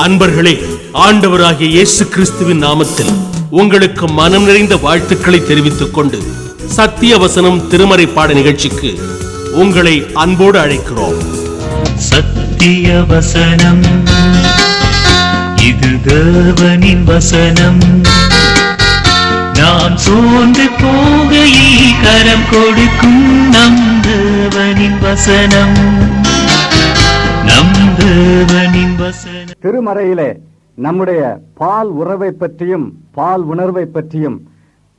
அன்பர்களே, ஆண்டவராகிய இயேசு கிறிஸ்துவின் நாமத்தில் உங்களுக்கு மனம் நிறைந்த வாழ்த்துக்களை தெரிவித்துக் கொண்டு சத்திய வசனம் திருமறை பாட நிகழ்ச்சிக்கு உங்களை அன்போடு அழைக்கிறோம். சத்திய வசனம், இது தேவனின் வசனம். நாம் சோர்ந்து போகையில் கரம் கொடுக்கும் நம் தேவனின் வசனம். திருமறையிலே நம்முடைய பால் உறவை பற்றியும் பால் உணர்வை பற்றியும்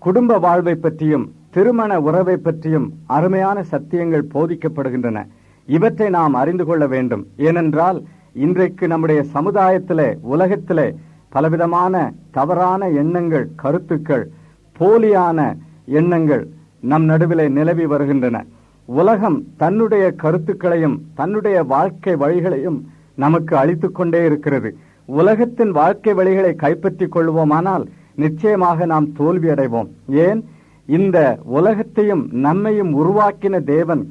குடும்ப வாழ்வை பற்றியும் திருமண உறவை பற்றியும் அருமையான சத்தியங்கள் போதிக்கப்படுகின்றன. இவற்றை நாம் அறிந்து கொள்ள வேண்டும். ஏனென்றால் இன்றைக்கு நம்முடைய சமுதாயத்திலே உலகத்திலே பலவிதமான தவறான எண்ணங்கள், கருத்துக்கள், போலியான எண்ணங்கள் நம் நடுவிலே நிலவி வருகின்றன. உலகம் தன்னுடைய கருத்துக்களையும் தன்னுடைய வாழ்க்கை வழிகளையும் நமக்கு அளித்துக் கொண்டே இருக்கிறது. உலகத்தின் வாழ்க்கை வழிகளை கைப்பற்றிக் கொள்வோமானால் நிச்சயமாக நாம் தோல்வி அடைவோம். ஏன்? இந்த உலகத்தையும் நம்மையும் உருவாக்கின தேவன்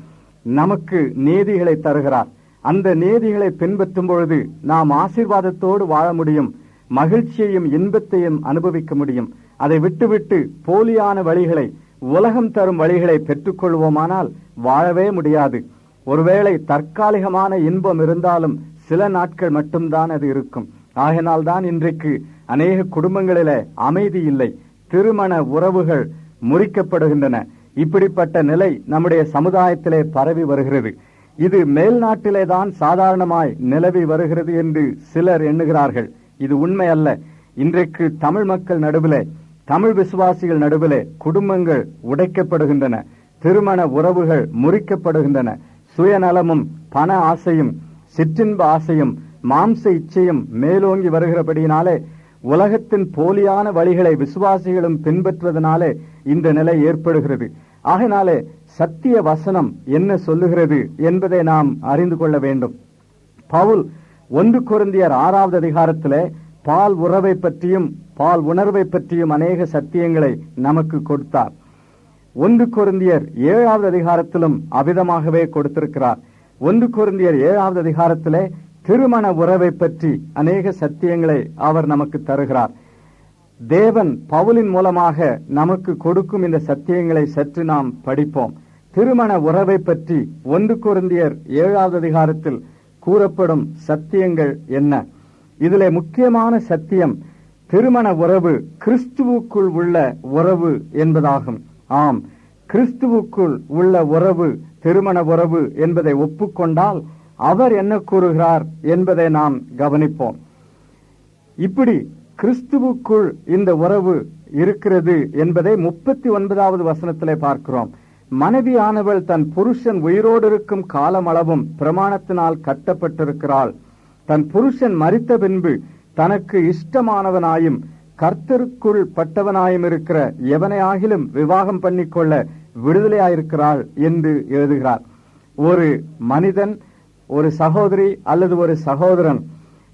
நமக்கு நீதிகளை தருகிறார். அந்த நீதிகளை பின்பற்றும் பொழுது நாம் ஆசீர்வாதத்தோடு வாழ முடியும், மகிழ்ச்சியையும் இன்பத்தையும் அனுபவிக்க முடியும். அதை விட்டுவிட்டு போலியான வழிகளை, உலகம் தரும் வழிகளை பெற்றுக்கொள்வோமானால் வாழவே முடியாது. ஒருவேளை தற்காலிகமான இன்பம் இருந்தாலும் சில நாட்கள் மட்டும்தான் அது இருக்கும். ஆகையினால் தான் இன்றைக்கு அநேக குடும்பங்களிலே அமைதி இல்லை, திருமண உறவுகள் முறிக்கப்படுகின்றன. இப்படிப்பட்ட நிலை நம்முடைய சமுதாயத்திலே பரவி வருகிறது. இது மேல் நாட்டிலே தான் சாதாரணமாய் நிலவி வருகிறது என்று சிலர் எண்ணுகிறார்கள். இது உண்மை அல்ல. இன்றைக்கு தமிழ் மக்கள் நடுவிலே, தமிழ் விசுவாசிகள் நடுவிலே குடும்பங்கள் உடைக்கப்படுகின்றன, திருமண உறவுகள் முறிக்கப்படுகின்றன. சுயநலமும் பண ஆசையும் சிற்றின்ப ஆசையும் மாம்ச இச்சையும் மேலோங்கி வருகிறபடியினாலே உலகத்தின் போலியான வழிகளை விசுவாசிகளும் பின்பற்றுவதனாலே இந்த நிலை ஏற்படுகிறது. ஆகையினாலே சத்திய வசனம் என்ன சொல்லுகிறது என்பதை நாம் அறிந்து கொள்ள வேண்டும். பவுல் 1 கொரிந்தியர் 6வது அதிகாரத்திலே பால் உறவை பற்றியும் பால் உணர்வை பற்றியும் அநேக சத்தியங்களை நமக்கு கொடுத்தார். 1 கொரிந்தியர் 7வது அதிகாரத்திலும் அவ்விதமாகவே கொடுத்திருக்கிறார். 1 கொரிந்தியர் 7வது அதிகாரத்திலே திருமண உறவை பற்றி அநேக சத்தியங்களை அவர் நமக்கு தருகிறார். தேவன் பவுலின் மூலமாக நமக்கு கொடுக்கும் இந்த சத்தியங்களை சற்று நாம் படிப்போம். திருமண உறவை பற்றி 1 கொரிந்தியர் 7வது அதிகாரத்தில் கூறப்படும் சத்தியங்கள் என்ன? இதிலே முக்கியமான சத்தியம் திருமண உறவு கிறிஸ்துவுக்குள் உள்ள உறவு என்பதாகும். ஆம், கிறிஸ்துவுக்குள் உள்ள உறவு திருமண உறவு என்பதை ஒப்புக்கொண்டால் அவர் என்ன கூறுகிறார் என்பதை நாம் கவனிப்போம். இப்படி கிறிஸ்துவுக்குள் இந்த உறவு இருக்கிறது என்பதை 39வது வசனத்திலே பார்க்கிறோம். மனைவியானவள் தன் புருஷன் உயிரோடு இருக்கும் காலமளவும் பிரமாணத்தினால் கட்டப்பட்டிருக்கிறாள். தன் புருஷன் மரித்த பின்பு தனக்கு இஷ்டமானவனாயும் கர்த்தருக்குள் பட்டவனாயும் இருக்கிற எவனையாகிலும் விவாகம் பண்ணிக்கொள்ள விடுதலையாயிருக்கிறாள் என்று எழுதுகிறார். ஒரு மனிதன், ஒரு சகோதரி அல்லது ஒரு சகோதரன்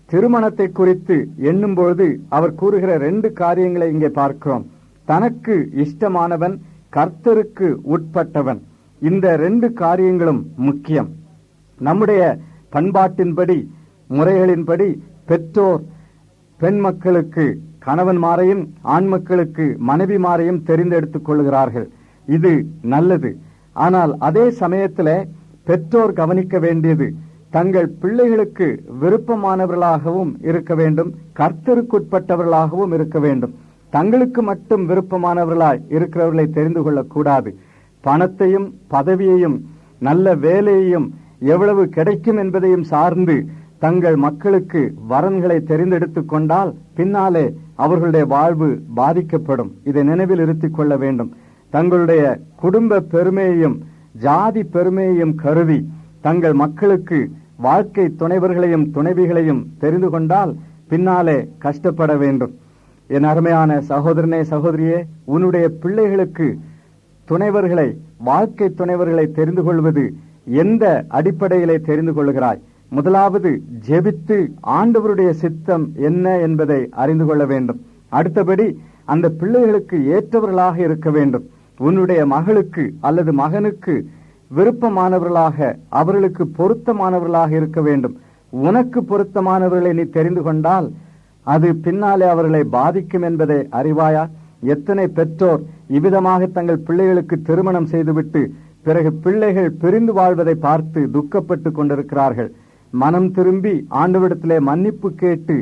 திருமணத்தை குறித்து எண்ணும் பொழுது அவர் கூறுகிற 2 காரியங்களை இங்கே பார்க்கிறோம். தனக்கு இஷ்டமானவன், கர்த்தருக்கு உட்பட்டவன். இந்த 2 காரியங்களும் முக்கியம். நம்முடைய பண்பாட்டின்படி, முறைகளின்படி பெற்றோர் பெண் மக்களுக்கு கணவன்மாரையும் ஆண் மக்களுக்கு மனைவிமாரையும் தெரிந்தெடுத்துக் கொள்கிறார்கள். இது நல்லது. ஆனால் அதே சமயத்தில் பெற்றோர் கவனிக்க வேண்டியது தங்கள் பிள்ளைகளுக்கு விருப்பமானவர்களாகவும் இருக்க வேண்டும், கர்த்தருக்குட்பட்டவர்களாகவும் இருக்க வேண்டும். தங்களுக்கு மட்டும் விருப்பமானவர்களாய் இருக்கிறவர்களை தெரிந்து கொள்ளக்கூடாது. பணத்தையும் பதவியையும் நல்ல வேலையையும் எவ்வளவு கிடைக்கும் என்பதையும் சார்ந்து தங்கள் மக்களுக்கு வரன்களை தெரிந்தெடுத்துக் கொண்டால் பின்னாலே அவர்களுடைய வாழ்வு பாதிக்கப்படும். இதை நினைவில் இருத்திக் கொள்ள வேண்டும். தங்களுடைய குடும்ப பெருமையையும் ஜாதி பெருமையையும் கருதி தங்கள் மக்களுக்கு வாழ்க்கை துணைவர்களையும் துணைவிகளையும் தெரிந்து கொண்டால் பின்னாலே கஷ்டப்பட வேண்டும். என் அருமையான சகோதரனே, சகோதரியே, உன்னுடைய பிள்ளைகளுக்கு துணைவர்களை, வாழ்க்கை துணைவர்களை தெரிந்து கொள்வது எந்த அடிப்படையிலே தெரிந்து கொள்கிறாய்? முதலாவது ஜெபித்து ஆண்டவருடைய சித்தம் என்ன என்பதை அறிந்து கொள்ள வேண்டும். அடுத்தபடி அந்த பிள்ளைகளுக்கு ஏற்றவர்களாக இருக்க வேண்டும். உன்னுடைய மகளுக்கு அல்லது மகனுக்கு விருப்பமானவர்களாக, அவர்களுக்கு பொருத்தமானவர்களாக இருக்க வேண்டும். உனக்கு பொருத்தமானவர்களை நீ தெரிந்து கொண்டால் அது பின்னாலே அவர்களை பாதிக்கும் என்பதை அறிவாயா? எத்தனை பெற்றோர் இவ்விதமாக தங்கள் பிள்ளைகளுக்கு திருமணம் செய்துவிட்டு பிறகு பிள்ளைகள் பிரிந்து வாழ்வதை பார்த்து துக்கப்பட்டு கொண்டிருக்கிறார்கள். மனம் திரும்பி ஆண்டவரிடத்திலே மன்னிப்பு கேட்டு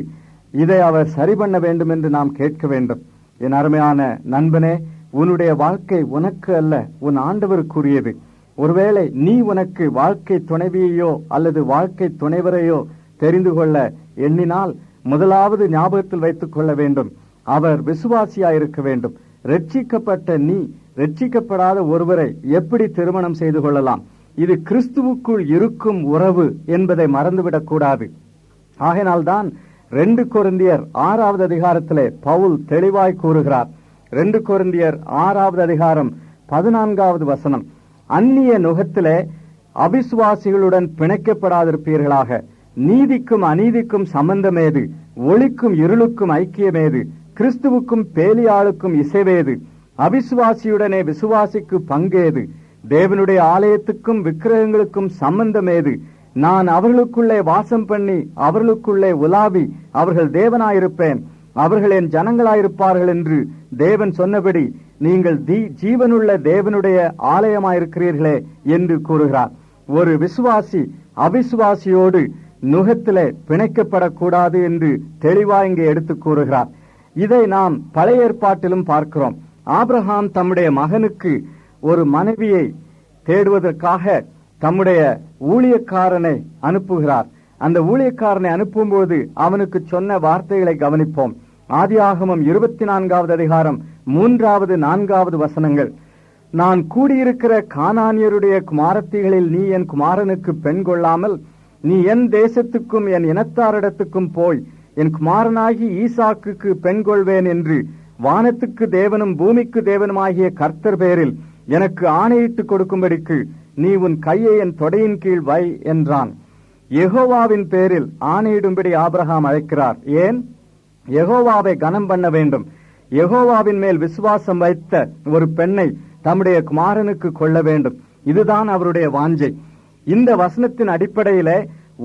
இதை அவர் சரி பண்ண வேண்டும் என்று நாம் கேட்க வேண்டும். என் அருமையான நண்பனே, உன்னுடைய வாழ்க்கை உனக்கு அல்ல, உன் ஆண்டவருக்குரியது. ஒருவேளை நீ உனக்கு வாழ்க்கை துணைவியையோ அல்லது வாழ்க்கை துணைவரையோ தெரிந்து கொள்ள எண்ணினால் முதலாவது ஞாபகத்தில் வைத்துக் கொள்ள வேண்டும், அவர் விசுவாசியாயிருக்க வேண்டும். ரட்சிக்கப்பட்ட நீ ரட்சிக்கப்படாத ஒருவரை எப்படி திருமணம் செய்து கொள்ளலாம்? இது கிறிஸ்துவுக்குள் இருக்கும் உறவு என்பதை மறந்துவிடக் கூடாது. ஆகையினால்தான் 2 கொரிந்தியர் 6வது அதிகாரத்திலே பவுல் தெளிவாய் கூறுகிறார். 2 கொரிந்தியர் 6வது அதிகாரம் 14வது வசனம், அந்நிய நுகத்திலே அவிசுவாசிகளுடன் பிணைக்கப்படாதிருப்பீர்களாக. நீதிக்கும் அநீதிக்கும் சம்பந்தமேது? ஒளிக்கும் இருளுக்கும் ஐக்கியமேது? கிறிஸ்துவுக்கும் பேலியாளுக்கும் இசைவேது? அவிசுவாசியுடனே விசுவாசிக்கு பங்கேது? தேவனுடைய ஆலயத்துக்கும் விக்கிரகங்களுக்கும் சம்பந்தமேது? நான் அவர்களுக்குள்ளே வாசம் பண்ணி அவர்களுக்குள்ளே உலாவி அவர்கள் தேவனாயிருப்பேன், அவர்கள் என் ஜனங்களாயிருப்பார்கள் என்று தேவன் சொன்னபடி நீங்கள் ஜீவனுள்ள தேவனுடைய ஆலயமாயிருக்கிறீர்களே என்று கூறுகிறார். ஒரு விசுவாசி அவிசுவாசியோடு நுகத்திலே பிணைக்கப்படக்கூடாது என்று தெளிவாக இங்கே எடுத்து கூறுகிறார். இதை நாம் பழைய ஏற்பாட்டிலும் பார்க்கிறோம். ஆபிரகாம் தம்முடைய மகனுக்கு ஒரு மனைவியை தேடுவதற்காக தம்முடைய ஊழியக்காரனை அனுப்புகிறார். அந்த ஊழியக்காரனை அனுப்பும்போது அவனுக்கு சொன்ன வார்த்தைகளை கவனிப்போம். ஆதியாகமம் 24வது அதிகாரம் 3வது 4வது வசனங்கள், நான் கூடியிருக்கிற கானானியருடைய குமாரத்திகளில் நீ என் குமாரனுக்கு பெண் கொள்ளாமல் நீ என் தேசத்துக்கும் என் இனத்தாரிடத்துக்கும் போய் என் குமாரனாகி ஈசாக்குக்கு பெண் கொள்வேன் என்று வானத்துக்கு தேவனும் பூமிக்கு தேவனுமாகிய கர்த்தர் பேரில் எனக்கு ஆணையிட்டு கொடுக்கும்படிக்கு நீ உன் கையை என் தொடையின் கீழ் வை என்றான். யெகோவாவின் பேரில் ஆணையிடும்படி ஆபிரகாம் அழைக்கிறார். ஏன்? யெகோவாவை கனம் பண்ண வேண்டும். யெகோவாவின் மேல் விசுவாசம் வைத்த ஒரு பெண்ணை தம்முடைய குமாரனுக்கு கொள்ள வேண்டும். இதுதான் அவருடைய வாஞ்சை. இந்த வசனத்தின் அடிப்படையிலே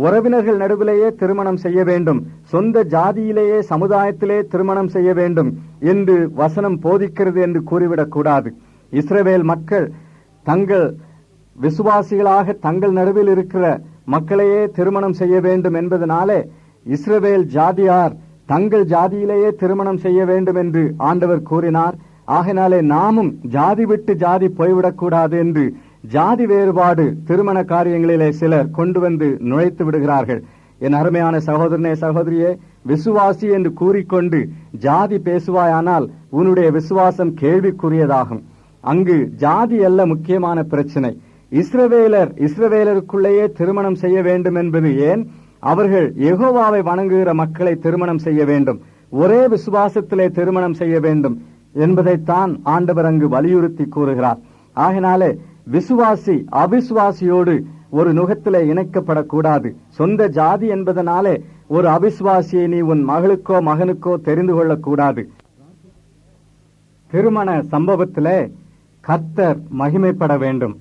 உறவினர்கள் நடுவிலேயே திருமணம் செய்ய வேண்டும், சொந்த ஜாதியிலேயே சமுதாயத்திலே திருமணம் செய்ய வேண்டும் என்று வசனம் போதிக்கிறது என்று கூறிவிடக் கூடாது. இஸ்ரவேல் மக்கள் தங்கள் விசுவாசிகளாக தங்கள் நடுவில் இருக்கிற மக்களையே திருமணம் செய்ய வேண்டும் என்பதனாலே இஸ்ரவேல் ஜாதியார் தங்கள் ஜாதியிலேயே திருமணம் செய்ய வேண்டும் என்று ஆண்டவர் கூறினார். ஆகையினாலே நாமும் ஜாதி விட்டு ஜாதி போய்விடக்கூடாது என்று ஜாதி வேறுபாடு திருமண காரியங்களிலே சிலர் கொண்டு வந்து நுழைத்து விடுகிறார்கள். என் அருமையான சகோதரனே, சகோதரியே, விசுவாசி என்று கூறிக்கொண்டு ஜாதி பேசுவாயானால் உன்னுடைய விசுவாசம் கேள்விக்குரியதாகும். அங்கு ஜாதி அல்ல முக்கியமான பிரச்சனை. இஸ்ரவேலருக்குள்ளேயே திருமணம் செய்ய வேண்டும் என்பது ஏன்? அவர்கள் யெகோவாவை வணங்குகிற மக்களை திருமணம் செய்ய வேண்டும், ஒரே விசுவாசத்திலே திருமணம் செய்ய வேண்டும் என்பதைத்தான் ஆண்டவர் அங்கு வலியுறுத்தி கூறுகிறார். ஆகினாலே விசுவாசி அவிசுவாசியோடு ஒரு நுகத்திலே இணைக்கப்படக்கூடாது. சொந்த ஜாதி என்பதனாலே ஒரு அவிசுவாசியை நீ உன் மகளுக்கோ மகனுக்கோ தெரிந்து கொள்ளக்கூடாது. திருமண சம்பவத்திலே கர்த்தர் மகிமைப்பட வேண்டும்.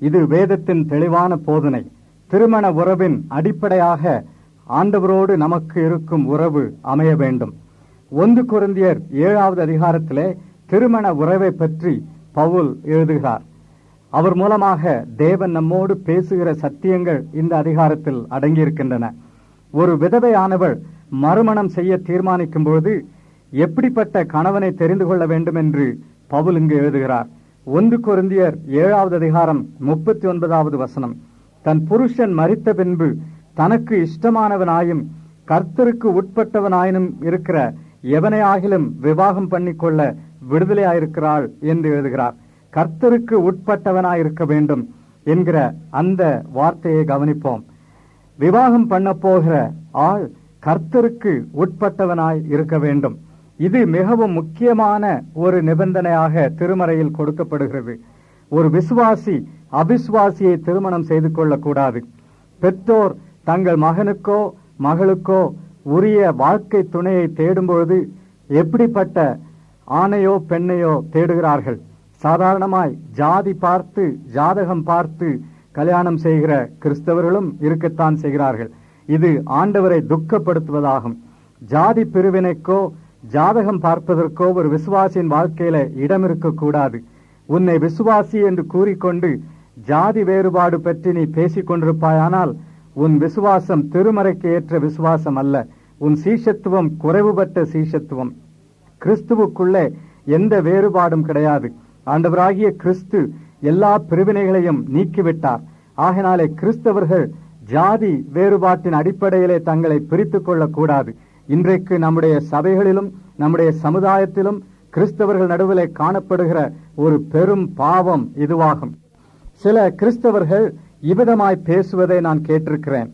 இது வேதத்தின் தெளிவான போதனை. திருமண உறவின் அடிப்படையாக ஆண்டவரோடு நமக்கு இருக்கும் உறவு அமைய வேண்டும். 1 கொரிந்தியர் 7வது அதிகாரத்திலே திருமண உறவை பற்றி பவுல் எழுதுகிறார். அவர் மூலமாக தேவன் நம்மோடு பேசுகிற சத்தியங்கள் இந்த அதிகாரத்தில் அடங்கியிருக்கின்றன. ஒரு விதவையானவள் மறுமணம் செய்ய தீர்மானிக்கும் பொழுது எப்படிப்பட்ட கணவனை தெரிந்து கொள்ள வேண்டும் என்று பவுல் இங்கு எழுதுகிறார். 1 கொரிந்தியர் 7வது அதிகாரம் 39வது வசனம், தன் புருஷன் மரித்த பின்பு தனக்கு இஷ்டமானவனாயும் கர்த்தருக்கு உட்பட்டவனாயினும் இருக்கிற எவனையாகிலும் விவாகம் பண்ணிக்கொள்ள விடுதலையாயிருக்கிறாள் என்று எழுதுகிறார். கர்த்தருக்கு உட்பட்டவனாயிருக்க வேண்டும் என்கிற அந்த வார்த்தையை கவனிப்போம். விவாகம் பண்ண போகிற ஆள் கர்த்தருக்கு உட்பட்டவனாய் இருக்க வேண்டும். இது மிகவும் முக்கியமான ஒரு நிபந்தனையாக திருமறையில் கொடுக்கப்படுகிறது. ஒரு விசுவாசி அவிசுவாசியை திருமணம் செய்து கொள்ளக்கூடாது. பெற்றோர் தங்கள் மகனுக்கோ மகளுக்கோ உரிய வாழ்க்கை துணையை தேடும்பொழுது எப்படிப்பட்ட ஆணையோ பெண்ணையோ தேடுகிறார்கள்? சாதாரணமாய் ஜாதி பார்த்து ஜாதகம் பார்த்து கல்யாணம் செய்கிற கிறிஸ்தவர்களும் இருக்கத்தான் செய்கிறார்கள். இது ஆண்டவரை துக்கப்படுத்துவதாகும். ஜாதி பிரிவினைக்கோ ஜாதகம் பார்ப்பதற்கோ ஒரு விசுவாசியின் வாழ்க்கையில இடம் இருக்கக்கூடாது. உன்னை விசுவாசி என்று கூறிக்கொண்டு ஜாதி வேறுபாடு பற்றி நீ பேசிக் கொண்டிருப்பாயானால் உன் விசுவாசம் திருமறைக்கு ஏற்ற விசுவாசம் அல்ல. உன் சீஷத்துவம் குறைவுபட்ட சீஷத்துவம். கிறிஸ்துவுக்குள்ளே எந்த வேறுபாடும் கிடையாது. ஆண்டவராகிய கிறிஸ்து எல்லா பிரிவினைகளையும் நீக்கிவிட்டார். ஆகினாலே கிறிஸ்தவர்கள் ஜாதி வேறுபாட்டின் அடிப்படையிலே தங்களை பிரித்துக் கொள்ளக்கூடாது. இன்றைக்கு நம்முடைய சபைகளிலும் நம்முடைய சமுதாயத்திலும் கிறிஸ்தவர்கள் நடுவிலே காணப்படுகிற ஒரு பெரும் பாவம் இதுவாகும். சில கிறிஸ்தவர்கள் இவ்விதமாய் பேசுவதை நான் கேட்டிருக்கிறேன்.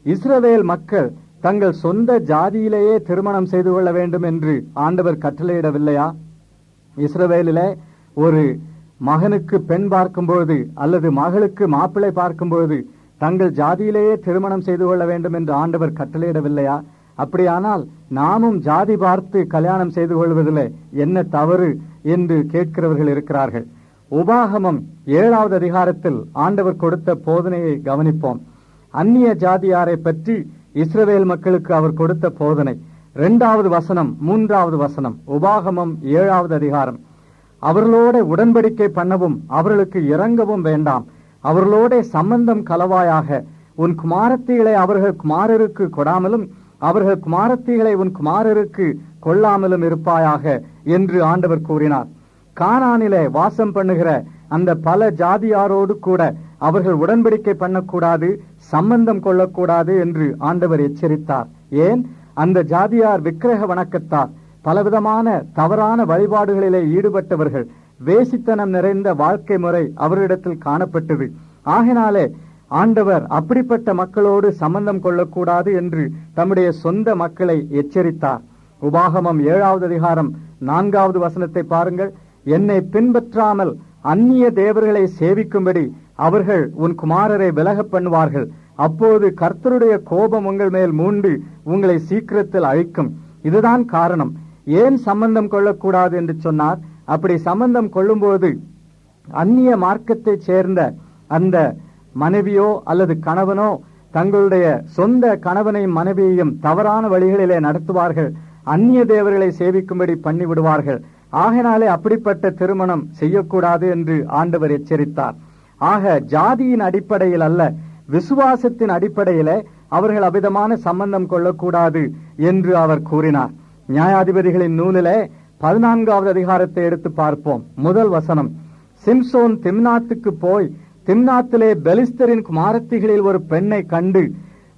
இஸ்ரவேல் மக்கள் தங்கள் சொந்த ஜாதியிலேயே திருமணம் செய்து கொள்ள வேண்டும் என்று ஆண்டவர் கட்டளையிடவில்லையா? இஸ்ரவேலிலே ஒரு மகனுக்கு பெண் பார்க்கும்போது அல்லது மகளுக்கு மாப்பிள்ளை பார்க்கும்போது தங்கள் ஜாதியிலேயே திருமணம் செய்து கொள்ள வேண்டும் என்று ஆண்டவர் கட்டளையிடவில்லையா? அப்படியானால் நாமும் ஜாதி பார்த்து கல்யாணம் செய்து கொள்வதில் என்ன தவறு என்று கேட்கிறவர்கள் இருக்கிறார்கள். உபாகமம் 7வது அதிகாரத்தில் ஆண்டவர் கொடுத்த போதனையை கவனிப்போம். அந்நிய ஜாதியாரை பற்றி இஸ்ரவேல் மக்களுக்கு அவர் கொடுத்த போதனை 2வது வசனம் 3வது வசனம். உபாகமம் 7வது அதிகாரம். அவர்களோட உடன்படிக்கை பண்ணவும் அவர்களுக்கு இறங்கவும் வேண்டாம். அவர்களோட சம்பந்தம் கலவாயாக. உன் குமாரத்திகளை அவர்கள் குமாரருக்கு கொடாமலும் அவர்கள் குமாரத்திகளை உன் குமாரருக்கு கொள்ளாமலும் இருப்பாயாக என்று ஆண்டவர் கூறினார். கானானிலே வாசம் பண்ணுகிற அந்த பல ஜாதியாரோடு கூட அவர்கள் உடன்படிக்கை பண்ணக்கூடாது, சம்பந்தம் கொள்ளக்கூடாது என்று ஆண்டவர் எச்சரித்தார். ஏன்? அந்த ஜாதியார் விக்கிரக வணக்கத்தார், பலவிதமான தவறான வழிபாடுகளிலே ஈடுபட்டவர்கள். வேசித்தனம் நிறைந்த வாழ்க்கை முறை அவரிடத்தில் காணப்பட்டது. ஆகினாலே ஆண்டவர் அப்படிப்பட்ட மக்களோடு சம்பந்தம் கொள்ளக்கூடாது என்று தம்முடைய சொந்த மக்களை எச்சரித்தார். உபாகமம் 7வது அதிகாரம் 4வது வசனத்தை பாருங்கள். என்னை பின்பற்றாமல் அந்நிய தேவர்களை சேவிக்கும்படி அவர்கள் உன் குமாரரை விலக பண்ணுவார்கள். அப்போது கர்த்தருடைய கோபம் உங்கள் மேல் மூண்டு உங்களை சீக்கிரத்தில் அழிக்கும். இதுதான் காரணம். ஏன் சம்பந்தம் கொள்ளக்கூடாது என்று சொன்னார்? அப்படி சம்பந்தம் கொள்ளும்போது அந்நிய மார்க்கத்தை சேர்ந்த அந்த மனைவியோ அல்லது கணவனோ தங்களுடைய சொந்த கணவனையும் மனைவியையும் தவறான வழிகளிலே நடத்துவார்கள். அந்நிய தேவர்களை சேவிக்கும்படி பண்ணிவிடுவார்கள். ஆகினாலே அப்படிப்பட்ட திருமணம் செய்யக்கூடாது என்று ஆண்டவர் எச்சரித்தார். ஆக ஜாதியின் அடிப்படையில் அல்ல, விசுவாசத்தின் அடிப்படையிலே அவர்கள் அவ்விதமான சம்பந்தம் கொள்ளக்கூடாது என்று அவர் கூறினார். நியாயாதிபதிகளின் நூலிலே 14வது அதிகாரத்தை எடுத்து பார்ப்போம். முதல் வசனம். சிம்சோன் திம்னாத்துக்கு போய் திம்னாத்திலே பெலிஸ்தரின் குமாரத்திகளில் ஒரு பெண்ணை கண்டு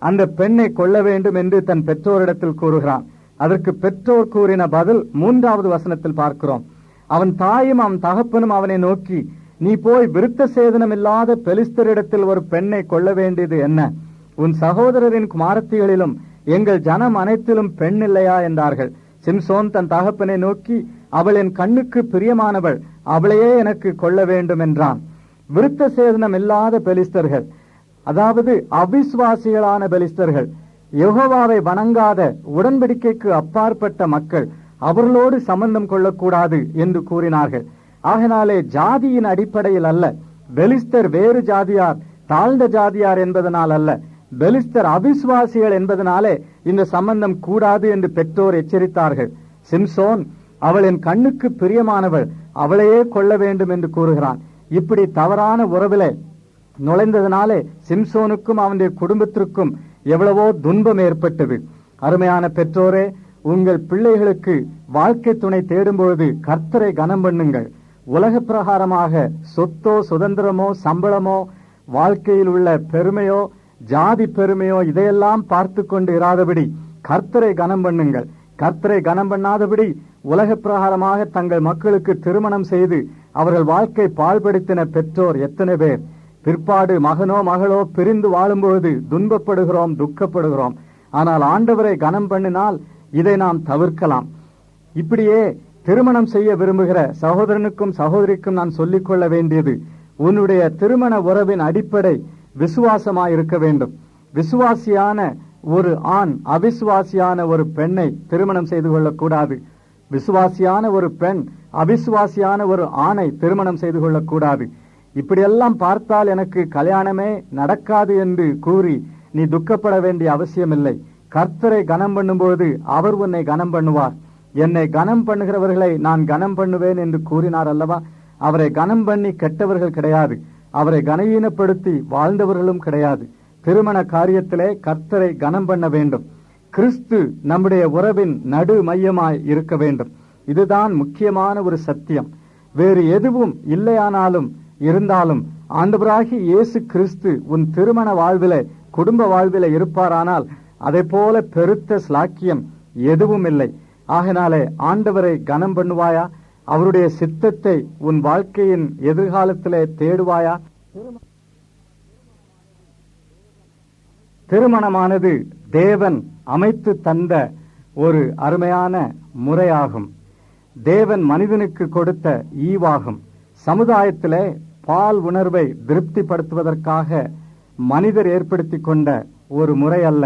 அந்த பெண்ணை கொள்ள வேண்டும் என்று தன் பெற்றோரிடத்தில் கூறுகிறான். அதற்கு பெற்றோர் கூறின பதில் 3வது வசனத்தில் பார்க்கிறோம். அவன் தாயும் அவன் தகப்பனும் அவனை நோக்கி, நீ போய் விருத்த சேதனம் இல்லாத பெலிஸ்தரிடத்தில் ஒரு பெண்ணை கொள்ள வேண்டியது என்ன? உன் சகோதரரின் குமாரத்திகளிலும் எங்கள் ஜனம் அனைத்திலும் பெண் இல்லையா என்றார்கள். சிம்சோன் தன் தகப்பனை நோக்கி, அவள் என் கண்ணுக்கு பிரியமானவள், அவளையே எனக்கு கொள்ள வேண்டும் என்றான். விருத்த சேதனம் இல்லாத பெலிஸ்தர்கள், அதாவது அவிசுவாசிகளான பெலிஸ்தர்கள், யெகோவாவை வணங்காத உடன்படிக்கைக்கு அப்பாற்பட்ட மக்கள், அவர்களோடு சம்பந்தம் கொள்ளக்கூடாது என்று கூறினார்கள். ஆகினாலே ஜாதியின் அடிப்படையில் அல்ல, பெலிஸ்தர் வேறு ஜாதியார் தாழ்ந்த ஜாதியார் என்பதனால் அல்ல, பெலிஸ்தர் அவிசுவாசிகள் என்பதனாலே இந்த சம்பந்தம் கூடாது என்று பெற்றோர் எச்சரித்தார்கள். சிம்சோன் அவள் என் கண்ணுக்கு பிரியமானவள், அவளையே கொள்ள வேண்டும் என்று கூறுகிறான். இப்படி தவறான உறவிலே நுழைந்ததனாலே சிம்சோனுக்கும் அவனுடைய குடும்பத்திற்கும் எவ்வளவோ துன்பம் ஏற்பட்டது. அருமையான பெற்றோரே, உங்கள் பிள்ளைகளுக்கு வாழ்க்கை துணை தேடும்பொழுது கர்த்தரை கனம் பண்ணுங்கள். உலக பிரகாரமாக சொத்தோ சுதந்திரமோ சம்பளமோ வாழ்க்கையில் உள்ள பெருமையோ ஜாதி பெருமையோ இதையெல்லாம் பார்த்து கொண்டு இராதபடி கர்த்தரை கனம் பண்ணுங்கள். கர்த்தரை கனம் பண்ணாதபடி உலக பிரகாரமாக தங்கள் மக்களுக்கு திருமணம் செய்து அவர்கள் வாழ்க்கை பாழ்படுத்தின பெற்றோர் எத்தனை பேர்! பிற்பாடு மகனோ மகளோ பிரிந்து வாழும்பொழுது துன்பப்படுகிறோம், துக்கப்படுகிறோம். ஆனால் ஆண்டவரை கனம் பண்ணினால் இதை நாம் தவிர்க்கலாம். இப்படியே திருமணம் செய்ய விரும்புகிற சகோதரனுக்கும் சகோதரிக்கும் நான் சொல்லிக்கொள்ள வேண்டியது, உன்னுடைய திருமண உறவின் அடிப்படை விசுவாசமாயிருக்க வேண்டும். விசுவாசியான ஒரு ஆண் அவிசுவாசியான ஒரு பெண்ணை திருமணம் செய்து கொள்ளக்கூடாது. விசுவாசியான ஒரு பெண் அவிசுவாசியான ஒரு ஆணை திருமணம் செய்து கொள்ளக்கூடாது. இப்படியெல்லாம் பார்த்தால் எனக்கு கல்யாணமே நடக்காது என்று கூறி நீ துக்கப்பட வேண்டிய அவசியமில்லை. கர்த்தரை கனம் பண்ணும்போது அவர் உன்னை கனம் பண்ணுவார். என்னை கனம் பண்ணுகிறவர்களை நான் கனம் பண்ணுவேன் என்று கூறினார் அல்லவா? அவரை கனம் பண்ணி கெட்டவர்கள் கிடையாது, அவரை கனவீனப்படுத்தி வாழ்ந்தவர்களும் கிடையாது. திருமண காரியத்திலே கர்த்தரை கனம் பண்ண வேண்டும். கிறிஸ்து நம்முடைய உறவின் நடு மையமாய் இருக்க வேண்டும். இதுதான் முக்கியமான ஒரு சத்தியம். வேறு எதுவும் இல்லையானாலும் இருந்தாலும் ஆண்டவராகிய இயேசு கிறிஸ்து உன் திருமண வாழ்விலே குடும்ப வாழ்விலே இருப்பாரானால் அதை போல பெருத்த ஸ்லாக்கியம் எதுவும் இல்லை. ஆகினாலே ஆண்டவரை கனம் பண்ணுவாயா? அவருடைய சித்தத்தை உன் வாழ்க்கையின் எதிர்காலத்திலே தேடுவாயா? திருமணமானது தேவன் அமைத்து தந்த ஒரு அருமையான முறையாகும். தேவன் மனிதனுக்கு கொடுத்த ஈவாகும். சமுதாயத்திலே பால் உணர்வை திருப்திப்படுத்துவதற்காக மனிதர் ஏற்படுத்தி கொண்ட ஒரு முறை அல்ல,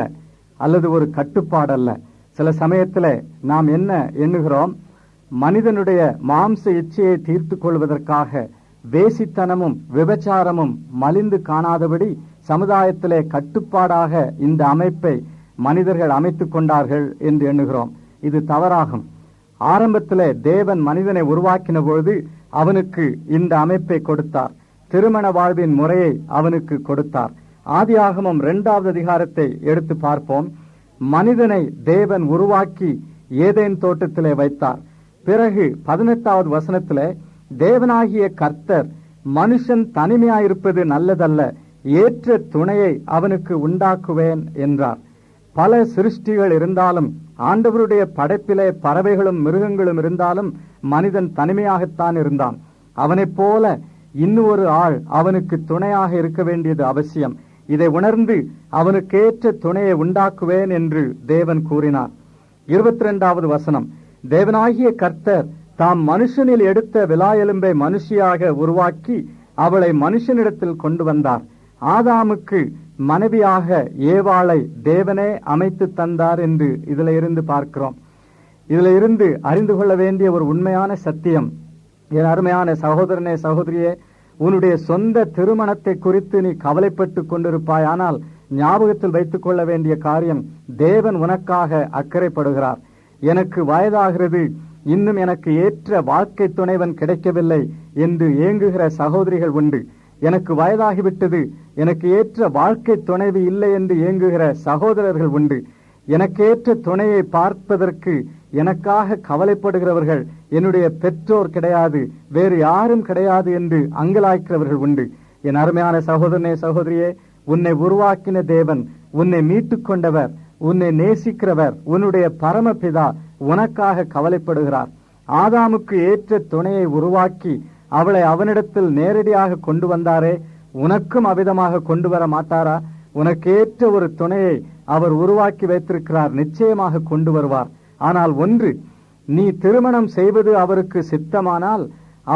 அல்லது ஒரு கட்டுப்பாடல்ல. சில சமயத்தில் நாம் என்ன எண்ணுகிறோம்? மனிதனுடைய மாம்ச இச்சையை தீர்த்து கொள்வதற்காக வேசித்தனமும் விபச்சாரமும் மலிந்து காணாதபடி சமுதாயத்திலே கட்டுப்பாடாக இந்த அமைப்பை மனிதர்கள் அமைத்துக் கொண்டார்கள் என்று எண்ணுகிறோம். இது தவறாகும். ஆரம்பத்திலே தேவன் மனிதனை உருவாக்கின பொழுது அவனுக்கு இந்த அமைப்பை கொடுத்தார். திருமண வாழ்வின் முறையை அவனுக்கு கொடுத்தார். ஆதியாகமம் 2வது அதிகாரத்தை எடுத்து பார்ப்போம். மனிதனை தேவன் உருவாக்கி ஏதேன் தோட்டத்திலே வைத்தார். பிறகு 18வது வசனத்திலே தேவனாகிய கர்த்தர் மனுஷன் தனிமையாயிருப்பது நல்லதல்ல, ஏற்ற துணையை அவனுக்கு உண்டாக்குவேன் என்றார். பல சிருஷ்டிகள் இருந்தாலும், ஆண்டவருடைய படைப்பிலே பறவைகளும் மிருகங்களும் இருந்தாலும் மனிதன் தனிமையாகத்தான் இருந்தான். அவனைப் போல இன்னொரு ஆள் அவனுக்கு துணையாக இருக்க வேண்டியது அவசியம். இதை உணர்ந்து அவனுக்கேற்ற துணையை உண்டாக்குவேன் என்று தேவன் கூறினார். 22வது வசனம், தேவனாகிய கர்த்தர் தாம் மனுஷனில் எடுத்த விலாயெலும்பை மனுஷியாக உருவாக்கி அவளை மனுஷனிடத்தில் கொண்டு வந்தார். ஆதாமுக்கு மனைவியாக ஏவாளை தேவனே அமைத்து தந்தார் என்று இதுல இருந்து பார்க்கிறோம். இதுல இருந்து அறிந்து கொள்ள வேண்டிய ஒரு உண்மையான சத்தியம், என் அருமையான சகோதரனே சகோதரியே, உன்னுடைய சொந்த திருமணத்தை குறித்து நீ கவலைப்பட்டு கொண்டிருப்பாயானால் ஞாபகத்தில் வைத்துக் கொள்ள வேண்டிய காரியம், தேவன் உனக்காக அக்கறைப்படுகிறார். எனக்கு வயதாகிறது, இன்னும் எனக்கு ஏற்ற வாழ்க்கை துணைவன் கிடைக்கவில்லை என்று ஏங்குகிற சகோதரிகள் உண்டு. எனக்கு வயதாகிவிட்டது, எனக்கு ஏற்ற வாழ்க்கை துணைவி இல்லை என்று ஏங்குகிற சகோதரர்கள் உண்டு. எனக்கேற்ற துணையை பார்ப்பதற்கு எனக்காக கவலைப்படுகிறவர்கள் என்னுடைய பெற்றோர் கிடையாது, வேறு யாரும் கிடையாது என்று அங்கலாய்க்கிறவர்கள் உண்டு. என் அருமையான சகோதரனே சகோதரியே, உன்னை உருவாக்கின தேவன், உன்னை மீட்டுக் கொண்டவர், உன்னை நேசிக்கிறவர், உன்னுடைய பரமபிதா உனக்காக கவலைப்படுகிறார். ஆதாமுக்கு ஏற்ற துணையை உருவாக்கி அவளை அவனிடத்தில் நேரடியாக கொண்டு வந்தாரே, உனக்கும் அவ்விதமாக கொண்டு வர மாட்டாரா? உனக்கேற்ற ஒரு துணையை அவர் உருவாக்கி வைத்திருக்கிறார், நிச்சயமாக கொண்டு வருவார். ஆனால் ஒன்று, நீ திருமணம் செய்வது அவருக்கு சித்தமானால்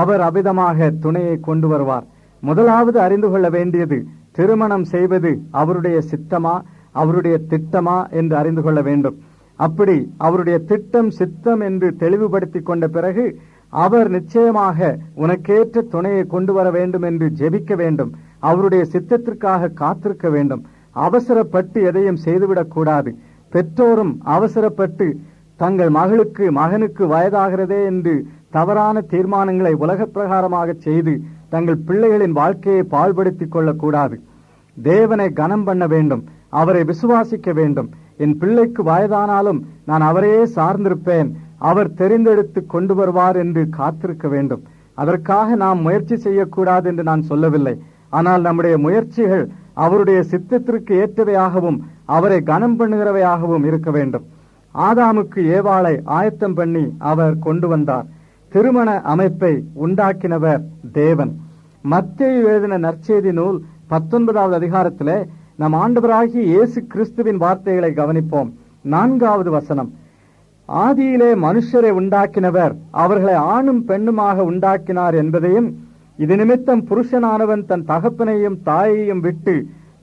அவர் அவ்விதமாக துணையை கொண்டு வருவார். முதலாவது அறிந்து கொள்ள வேண்டியது, திருமணம் செய்வது அவருடைய சித்தமா அவருடைய திட்டமா என்று அறிந்து கொள்ள வேண்டும். அப்படி அவருடைய திட்டம் சித்தம் என்று தெளிவுபடுத்தி கொண்ட பிறகு அவர் நிச்சயமாக உனக்கேற்ற துணையை கொண்டு வர வேண்டும் என்று ஜெபிக்க வேண்டும். அவருடைய சித்தத்திற்காக காத்திருக்க வேண்டும். அவசரப்பட்டு எதையும் செய்துவிடக் கூடாது. பெற்றோரும் அவசரப்பட்டு தங்கள் மகனுக்கு வயதாகிறதே என்று தவறான தீர்மானங்களை உலக பிரகாரமாக செய்து தங்கள் பிள்ளைகளின் வாழ்க்கையை பாழ்படுத்திக் கொள்ளக்கூடாது. தேவனை கனம் பண்ண வேண்டும், அவரை விசுவாசிக்க வேண்டும். என் பிள்ளைக்கு வயதானாலும் நான் அவரையே சார்ந்திருப்பேன், அவர் தெரிந்தெடுத்து கொண்டு வருவார் என்று காத்திருக்க வேண்டும். அதற்காக நாம் முயற்சி செய்யக்கூடாது என்று நான் சொல்லவில்லை. ஆனால் நம்முடைய முயற்சிகள் அவருடைய சித்தத்திற்கு ஏற்றவையாகவும் அவரை கனம் பண்ணுகிறவையாகவும் இருக்க வேண்டும். ஆதாமுக்கு ஏவாளை ஆயத்தம் பண்ணி அவர் கொண்டு வந்தார். திருமண அமைப்பை உண்டாக்கினவர் தேவன். மத்தேயு எழுதின நற்செய்தி நூல் 19வது அதிகாரத்திலே நம் ஆண்டவராகிய இயேசு கிறிஸ்துவின் வார்த்தைகளை கவனிப்போம். 4வது வசனம், ஆதியிலே மனுஷரை உண்டாக்கினவர் அவர்களை ஆணும் பெண்ணுமாக உண்டாக்கினார் என்பதையும், இது நிமித்தம் புருஷனானவன் தன் தகப்பனையும் தாயையும் விட்டு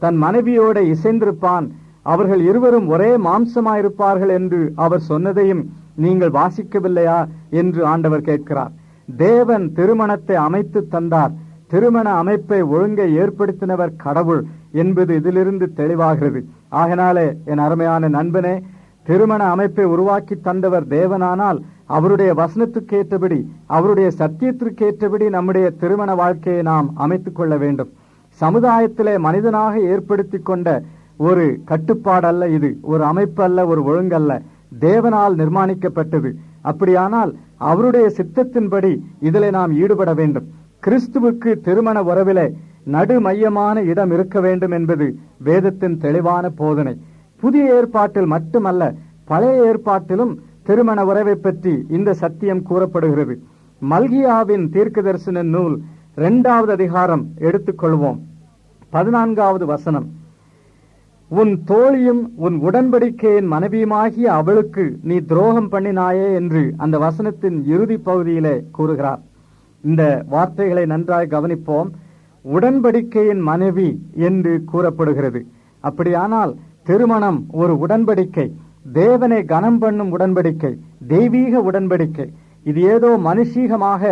தன் மனைவியோட இசைந்திருப்பான், அவர்கள் இருவரும் ஒரே மாம்சமாயிருப்பார்கள் என்று அவர் சொன்னதையும் நீங்கள் வாசிக்கவில்லையா என்று ஆண்டவர் கேட்கிறார். தேவன் திருமணத்தை அமைத்து தந்தார். திருமண அமைப்பை ஒழுங்கை ஏற்படுத்தினவர் கடவுள். என்பது இதிலிருந்து தெளிவாகிறது. ஆகினாலே என் அருமையான நண்பனே, திருமண அமைப்பை உருவாக்கி தந்தவர் தேவனானால் அவருடைய வசனத்துக்கேற்றபடி, அவருடைய சத்தியத்திற்கேற்றபடி நம்முடைய திருமண வாழ்க்கையை நாம் அமைத்துக் கொள்ள வேண்டும். சமுதாயத்திலே மனிதனாக ஏற்படுத்தி கொண்ட ஒரு கட்டுப்பாடல்ல இது, ஒரு அமைப்பு அல்ல, ஒரு ஒழுங்கல்ல, தேவனால் நிர்மாணிக்கப்பட்டது. அப்படியானால் அவருடைய சித்தத்தின்படி இதிலே நாம் ஈடுபட வேண்டும். கிறிஸ்துவுக்கு திருமண உறவிலே நடுமையமான இடம் இருக்க வேண்டும் என்பது வேதத்தின் தெளிவான போதனை. புதிய ஏற்பாட்டில் மட்டுமல்ல, பழைய ஏற்பாட்டிலும் திருமண உறவை பற்றி இந்த சத்தியம் கூறப்படுகிறது. மல்கியாவின் தீர்க்கதரிசன நூல் 2வது அதிகாரம் எடுத்துக்கொள்வோம். 14வது வசனம், உன் தோழியும் உன் உடன்படிக்கையின் மனைவியுமாகிய அவளுக்கு நீ துரோகம் பண்ணினாயே என்று அந்த வசனத்தின் இறுதி பகுதியிலே கூறுகிறார். இந்த வார்த்தைகளை நன்றாய் கவனிப்போம். உடன்படிக்கையின் மனைவி என்று கூறப்படுகிறது. அப்படியானால் திருமணம் ஒரு உடன்படிக்கை, தேவனை கனம் பண்ணும் உடன்படிக்கை, தெய்வீக உடன்படிக்கை. இது ஏதோ மனுஷீகமாக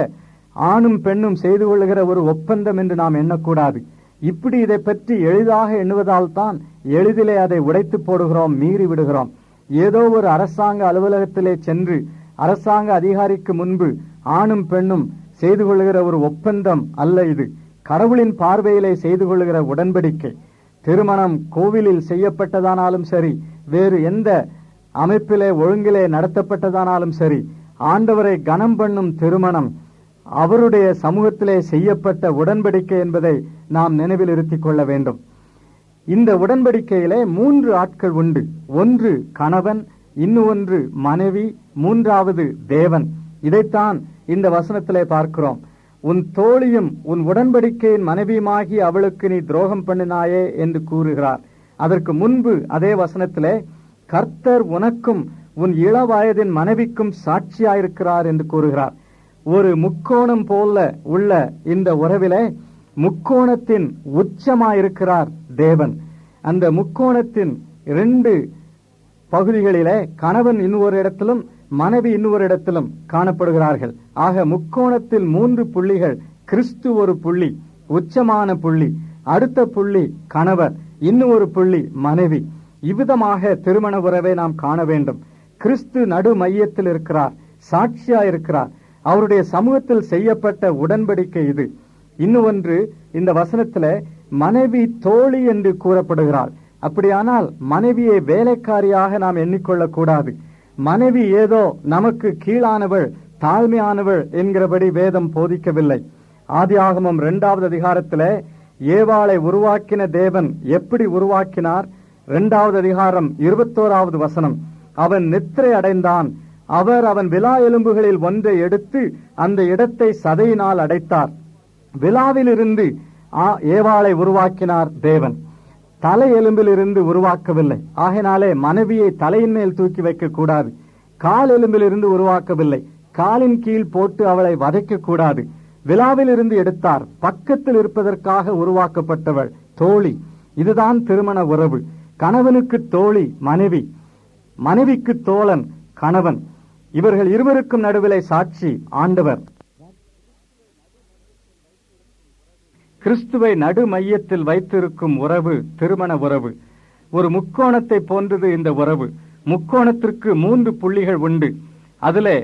ஆணும் பெண்ணும் செய்து கொள்ளுகிற ஒரு ஒப்பந்தம் என்று நாம் எண்ணக்கூடாது. இப்படி இதை பற்றி எளிதாக எண்ணுவதால் தான் எளிதிலே அதை உடைத்து போடுகிறோம், மீறி விடுகிறோம். ஏதோ ஒரு அரசாங்க அலுவலகத்திலே சென்று அரசாங்க அதிகாரிக்கு முன்பு ஆணும் பெண்ணும் செய்து கொள்ளுகிற ஒரு ஒப்பந்தம் அல்ல இது. கடவுளின் பார்வையிலே செய்து கொள்ளுகிற உடன்படிக்கை. திருமணம் கோவிலில் செய்யப்பட்டதானாலும் சரி, வேறு எந்த அமைப்பிலே ஒழுங்கிலே நடத்தப்பட்டதானாலும் சரி, ஆண்டவரை கனம் பண்ணும் திருமணம் அவருடைய சமூகத்திலே செய்யப்பட்ட உடன்படிக்கை என்பதை நாம் நினைவில் இருத்திக் கொள்ள வேண்டும். இந்த உடன்படிக்கையிலே 3 ஆட்கள் உண்டு. ஒன்று கணவன், இன்னொன்று மனைவி, மூன்றாவது தேவன். இதைத்தான் இந்த வசனத்திலே பார்க்கிறோம். உன் தோழியும் உன் உடன்படிக்கையின் மனைவியுமாகி அவளுக்கு நீ துரோகம் பண்ணினாயே என்று கூறுகிறார். அதற்கு முன்பு அதே வசனத்திலே கர்த்தர் உனக்கும் உன் இளவயதின் மனைவிக்கும் சாட்சியாயிருக்கிறார் என்று கூறுகிறார். ஒரு முக்கோணம் போல உள்ள இந்த உறவிலே முக்கோணத்தின் உச்சமாயிருக்கிறார் தேவன். அந்த முக்கோணத்தின் 2 பகுதிகளிலே கணவன் இன்னொரு இடத்திலும் மனைவி இன்னொரு இடத்திலும் காணப்படுகிறார்கள். ஆக முக்கோணத்தில் 3 புள்ளிகள். கிறிஸ்து ஒரு புள்ளி, உச்சமான புள்ளி. அடுத்த புள்ளி கணவர், இன்னொரு புள்ளி மனைவி. இவ்விதமாக திருமண உறவை நாம் காண வேண்டும். கிறிஸ்து நடு மையத்தில் இருக்கிறார், சாட்சியா இருக்கிறார். அவருடைய சமூகத்தில் செய்யப்பட்ட உடன்படிக்கை இது. இன்னொன்று, இந்த வசனத்துல மனைவி தோழி என்று கூறப்படுகிறாள். அப்படியானால் மனைவியை வேலைக்காரியாக நாம் எண்ணிக்கொள்ளக் கூடாது. மனைவி ஏதோ நமக்கு கீழானவள், தாழ்மையானவள் என்கிறபடி வேதம் போதிக்கவில்லை. ஆதியாகமம் 2வது அதிகாரத்திலே ஏவாளை உருவாக்கின தேவன் எப்படி உருவாக்கினார்? 2வது அதிகாரம் 21வது வசனம், அவன் நித்திரை அடைந்தான், அவர் அவன் விலா எலும்புகளில் ஒன்றை எடுத்து அந்த இடத்தை சதையினால் அடைத்தார். விலாவிலிருந்து ஏவாளை உருவாக்கினார் தேவன், தலை எலும்பிலிருந்து உருவாக்கவில்லை. ஆகினாலே மனைவியை தலையின் மேல் தூக்கி வைக்க கூடாது. கால் எலும்பிலிருந்து உருவாக்கவில்லை, காலின் கீழ் போட்டு அவளை வதைக்க கூடாது. விலாவிலிருந்து எடுத்தார், பக்கத்தில் இருப்பதற்காக உருவாக்கப்பட்டவள் தோழி. இதுதான் திருமண உறவு. கணவனுக்கு தோழி மனைவி, மனைவிக்கு தோழன் கணவன். இவர்கள் இருவருக்கும் நடுவிலே சாட்சி ஆண்டவர். கிறிஸ்துவை நடு மையத்தில் வைத்திருக்கும் உறவு திருமண உறவு. ஒரு முக்கோணத்தை போன்றது இந்த உறவு. முக்கோணத்திற்கு 3 புள்ளிகள் உண்டு. அதிலே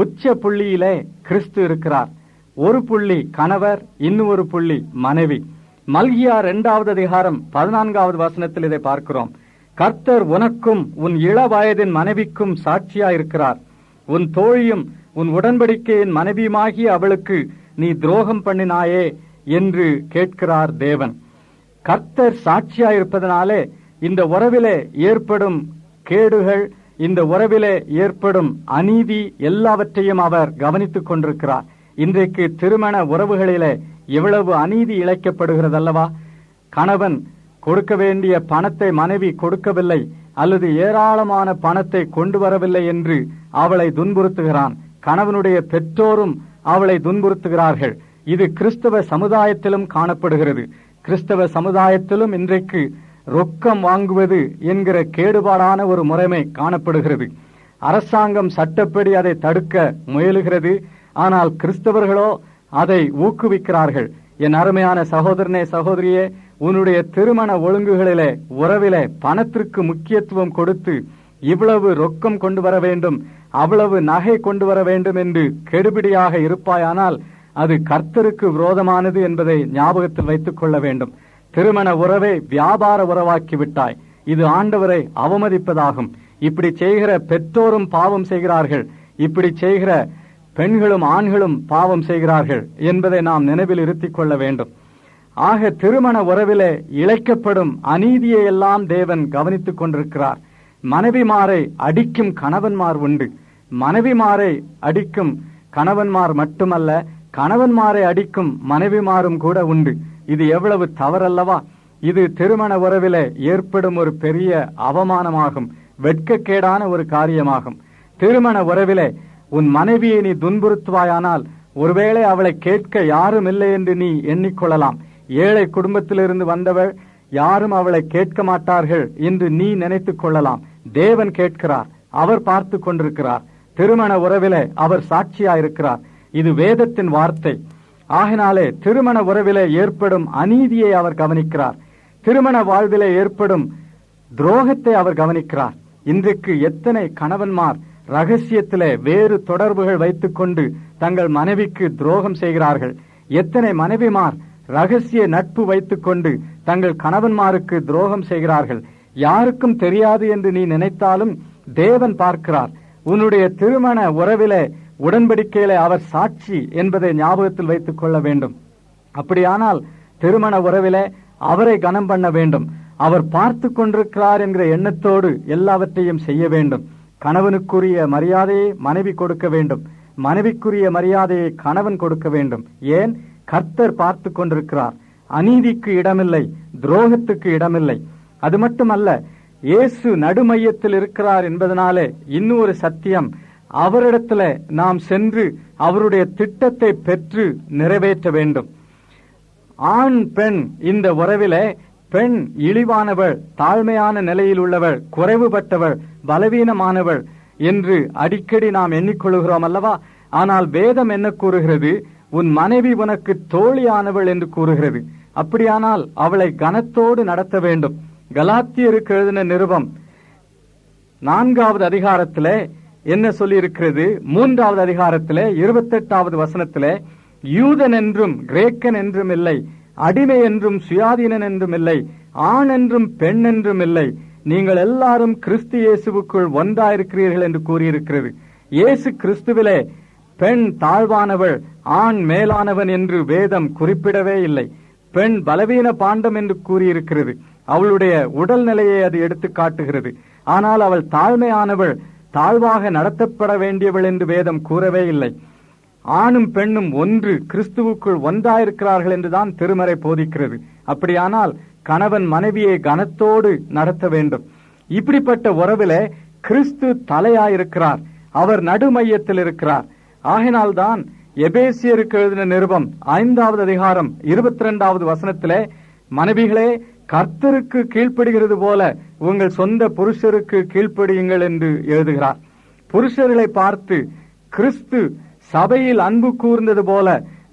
உச்ச புள்ளியிலே கிறிஸ்து இருக்கிறார். ஒரு புள்ளி கணவர், இன்னொரு புள்ளி மனைவி. மல்கியா 2வது அதிகாரம் 14வது வசனத்தில் இதை பார்க்கிறோம். கர்த்தர் உனக்கும் உன் இளவயதின் மனைவிக்கும் சாட்சியா இருக்கிறார். உன் தோழியும் உன் உடன்படிக்கையின் மனைவியுமாகி அவளுக்கு நீ துரோகம் பண்ணினாயே என்று கேட்கிறார் தேவன். கர்த்தர் சாட்சியா இருப்பதனாலே இந்த உறவிலே ஏற்படும் கேடுகள், இந்த உறவிலே ஏற்படும் அநீதி எல்லாவற்றையும் அவர் கவனித்துக் கொண்டிருக்கிறார். இன்றைக்கு திருமண உறவுகளிலே எவ்வளவு அநீதி இழைக்கப்படுகிறது அல்லவா? கணவன் கொடுக்க வேண்டிய பணத்தை மனைவி கொடுக்கவில்லை, அல்லது ஏராளமான பணத்தை கொண்டு வரவில்லை என்று அவளை துன்புறுத்துகிறான். கணவனுடைய பெற்றோரும் அவளை துன்புறுத்துகிறார்கள். இது கிறிஸ்தவ சமுதாயத்திலும் காணப்படுகிறது. கிறிஸ்தவ சமுதாயத்திலும் இன்றைக்கு ரொக்கம் வாங்குவது என்கிற கேடுபாடான ஒரு முறைமை காணப்படுகிறது. அரசாங்கம் சட்டப்படி அதை தடுக்க முயலுகிறது. ஆனால் கிறிஸ்தவர்களோ அதை ஊக்குவிக்கிறார்கள். என் அருமையான சகோதரனே, சகோதரியே, உன்னுடைய திருமண ஒழுங்குகளிலே, உறவிலே பணத்திற்கு முக்கியத்துவம் கொடுத்து இவ்வளவு ரொக்கம் கொண்டு வர வேண்டும், அவ்வளவு நகை கொண்டு வர வேண்டும் என்று கெடுபிடியாக இருப்பாயானால் அது கர்த்தருக்கு விரோதமானது என்பதை ஞாபகத்தில் வைத்துக் கொள்ள வேண்டும். திருமண உறவை வியாபார உறவாக்கி விட்டாய். இது ஆண்டவரை அவமதிப்பதாகும். இப்படி செய்கிற பெற்றோரும் பாவம் செய்கிறார்கள், இப்படி செய்கிற பெண்களும் ஆண்களும் பாவம் செய்கிறார்கள் என்பதை நாம் நினைவில் இருத்திக் கொள்ள வேண்டும். ஆக திருமண உறவிலே இழைக்கப்படும் அநீதியை எல்லாம் தேவன் கவனித்துக் கொண்டிருக்கிறார். மனைவிமாரை அடிக்கும் கணவன்மார் உண்டு. மனைவிமாரை அடிக்கும் கணவன்மார் மட்டுமல்ல, கணவன்மாரை அடிக்கும் மனைவிமாரும் கூட உண்டு. இது எவ்வளவு தவறல்லவா? இது திருமண உறவிலே ஏற்படும் ஒரு பெரிய அவமானமாகும், வெட்கக்கேடான ஒரு காரியமாகும். திருமண உறவிலே உன் மனைவியை நீ துன்புறுத்துவாயானால் ஒருவேளை அவளை கேட்க யாரும் இல்லை என்று நீ எண்ணிக்கொள்ளலாம். ஏழை குடும்பத்திலிருந்து வந்தவள், யாரும் அவளை கேட்க மாட்டார்கள் என்று நீ நினைத்துக் கொள்ளலாம். தேவன் கேட்கிறார், அவர் பார்த்து கொண்டிருக்கிறார். திருமண உறவிலே அவர் சாட்சியாயிருக்கிறார். இது வேதத்தின் வார்த்தை. ஆகினாலே திருமண உறவிலே ஏற்படும் அநீதியை அவர் கவனிக்கிறார். திருமண வாழ்விலே ஏற்படும் துரோகத்தை அவர் கவனிக்கிறார். இன்றைக்கு எத்தனை கணவன்மார் ரகசியத்திலே வேறு தொடர்புகள் வைத்துக் கொண்டு தங்கள் மனைவிக்கு துரோகம் செய்கிறார்கள். எத்தனை மனைவிமார் ரகசிய நட்பு வைத்துக் கொண்டு தங்கள் கணவன்மாருக்கு துரோகம் செய்கிறார்கள். யாருக்கும் தெரியாது என்று நீ நினைத்தாலும் தேவன் பார்க்கிறார். உன்னுடைய திருமண உறவிலே உடன்படிக்கையிலே அவர் சாட்சி என்பதை ஞாபகத்தில் வைத்துக் கொள்ள வேண்டும். அப்படியானால் திருமண உறவிலே அவரை கனம் பண்ண வேண்டும். அவர் பார்த்து கொண்டிருக்கிறார் என்கிற எண்ணத்தோடு எல்லாவற்றையும் செய்ய வேண்டும். கணவனுக்குரிய மரியாதையை மனைவி கொடுக்க வேண்டும், மனைவிக்குரிய மரியாதையை கணவன் கொடுக்க வேண்டும். ஏன்? கர்த்தர் பார்த்து கொண்டிருக்கிறார். அநீதிக்கு இடமில்லை, துரோகத்துக்கு இடமில்லை. அது மட்டுமல்ல, இயேசு நடுமையத்தில் இருக்கிறார் என்பதனாலே இன்னொரு சத்தியம், அவரிடத்துல நாம் சென்று அவருடைய திட்டத்தை பெற்று நிறைவேற்ற வேண்டும். ஆண் பெண் இந்த உறவிலே பெண் இழிவானவள், தாழ்மையான நிலையில் உள்ளவள், குறைவுபட்டவள், பலவீனமானவள் என்று அடிக்கடி நாம் எண்ணிக்கொள்கிறோம் அல்லவா? ஆனால் வேதம் என்ன கூறுகிறது? உன் மனைவி உனக்கு தோழியானவள் என்று கூறுகிறது. அப்படியானால் அவளை கனத்தோடு நடத்த வேண்டும். கலாத்தியருக்கு எழுதின நிருபம் 4வது அதிகாரத்திலே என்ன சொல்லி இருக்கிறது? 3வது அதிகாரத்திலே 28வது வசனத்திலே, யூதன் என்றும் கிரேக்கன் என்றும் இல்லை, அடிமை என்றும் சுயாதீனன் என்றும் இல்லை, ஆண் என்றும் பெண் என்றும் இல்லை, நீங்கள் எல்லாரும் கிறிஸ்து இயேசுவுக்குள் ஒன்றாயிருக்கிறீர்கள் என்று கூறியிருக்கிறது. இயேசு கிறிஸ்துவிலே பெண் தாழ்வானவள், ஆண் மேலானவன் என்று வேதம் குறிப்பிடவே இல்லை. பெண் பலவீன பாண்டம் என்று கூறியிருக்கிறது. அவளுடைய உடல் நிலையை அது எடுத்து காட்டுகிறது. ஆனால் அவள் தாழ்மையானவள், தாழ்வாக நடத்தப்பட வேண்டியவள் என்று வேதம் கூறவே இல்லை. ஆணும் பெண்ணும் ஒன்று, கிறிஸ்துவுக்குள் ஒன்றாயிருக்கிறார்கள் என்றுதான் திருமறை போதிக்கிறது. அப்படியானால் கணவன் மனைவியை கனத்தோடு நடத்த வேண்டும். இப்படிப்பட்ட உறவிலே கிறிஸ்து தலையாயிருக்கிறார், அவர் நடுமையத்தில் இருக்கிறார். ஆகினால்தான் எபேசியருக்கு எழுதின நிருபம் 5வது அதிகாரம் 22வது வசனத்திலே, மனைவிகளே கர்த்தருக்கு கீழ்ப்படுகிறது போல உங்கள் சொந்த புருஷருக்கு கீழ்ப்படியுங்கள் என்று எழுதுகிறார். புருஷர்களை பார்த்து கிறிஸ்து சபையில் அன்பு கூர்ந்தது போல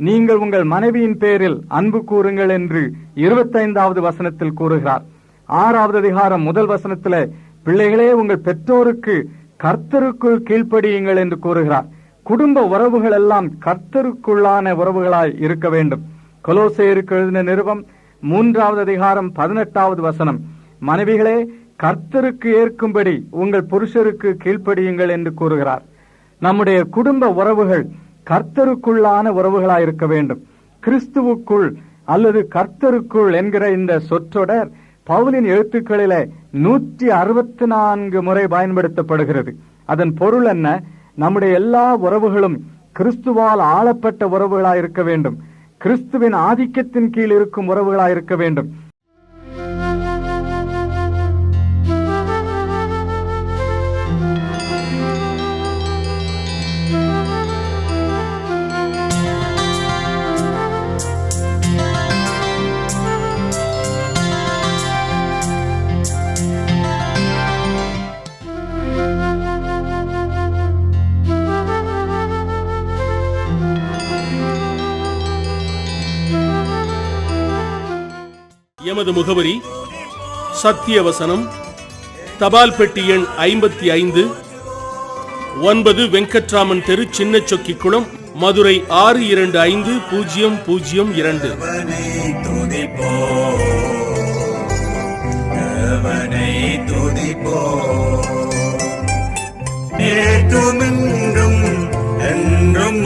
நீங்கள் உங்கள் மனைவியின் பேரில் அன்பு கூறுங்கள் என்று 25வது வசனத்தில் கூறுகிறார். 6வது அதிகாரம் 1 வசனத்திலே, பிள்ளைகளே உங்கள் பெற்றோருக்கு கர்த்தருக்குள் கீழ்ப்படியுங்கள் என்று கூறுகிறார். குடும்ப உறவுகள் எல்லாம் கர்த்தருக்குள்ளான உறவுகளாய் இருக்க வேண்டும். கொலோசையருக்கு எழுதின நிருபம் 3வது அதிகாரம் 18வது வசனம், மனைவிகளே கர்த்தருக்கு ஏற்கும்படி உங்கள் புருஷருக்கு கீழ்ப்படியுங்கள் என்று கூறுகிறார். நம்முடைய குடும்ப உறவுகள் கர்த்தருக்குள்ளான உறவுகளாயிருக்க வேண்டும். கிறிஸ்துவுக்குள் அல்லது கர்த்தருக்குள் என்கிற இந்த சொற்றொடர் பவுலின் எழுத்துக்களிலே 164 முறை பயன்படுத்தப்படுகிறது. அதன் பொருள் என்ன? நம்முடைய எல்லா உறவுகளும் கிறிஸ்துவால் ஆளப்பட்ட உறவுகளாயிருக்க வேண்டும். கிறிஸ்துவின் ஆதிக்கத்தின் கீழ் இருக்கும் உறவுகளாயிருக்க வேண்டும். எமது முகவரி சத்தியவசனம், தபால் பெட்டி எண் 55, 9 வெங்கட்ராமன் தெரு, சின்ன சொக்கிக்குளம், மதுரை 625002. நேற்றும் இன்றும் என்றும்